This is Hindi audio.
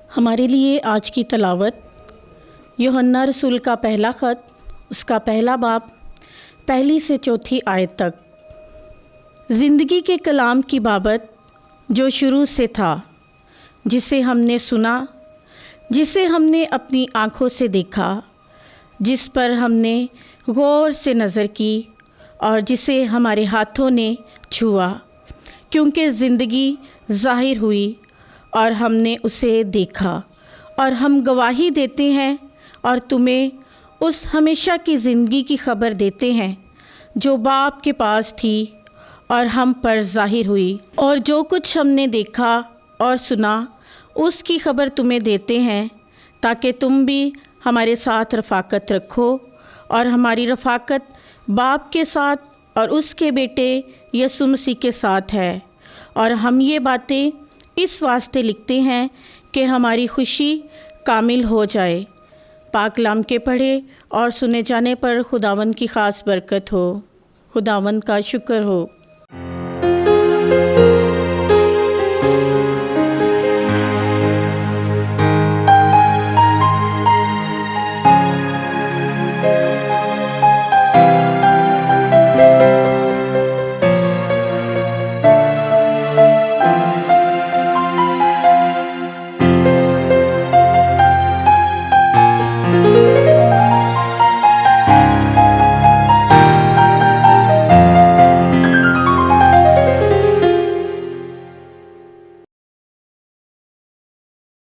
हमारे लिए आज की तलावत यूहन्ना रसूल का पहला ख़त, उसका पहला बाब, पहली से चौथी आयत तक। ज़िंदगी के कलाम की बाबत जो शुरू से था, जिसे हमने सुना, जिसे हमने अपनी आँखों से देखा, जिस पर हमने गौर से नज़र की और जिसे हमारे हाथों ने छुआ, क्योंकि ज़िंदगी ज़ाहिर हुई और हमने उसे देखा और हम गवाही देते हैं और तुम्हें उस हमेशा की ज़िंदगी की खबर देते हैं जो बाप के पास थी और हम पर ज़ाहिर हुई। और जो कुछ हमने देखा और सुना उसकी खबर तुम्हें देते हैं, ताकि तुम भी हमारे साथ रफ़ाकत रखो। और हमारी रफ़ाकत बाप के साथ और उसके बेटे यीशु मसीह के साथ है। और हम ये बातें इस वास्ते लिखते हैं कि हमारी खुशी कामिल हो जाए। पाक कलाम के पढ़े और सुने जाने पर खुदावंद की ख़ास बरकत हो। खुदावंद का शुक्र हो।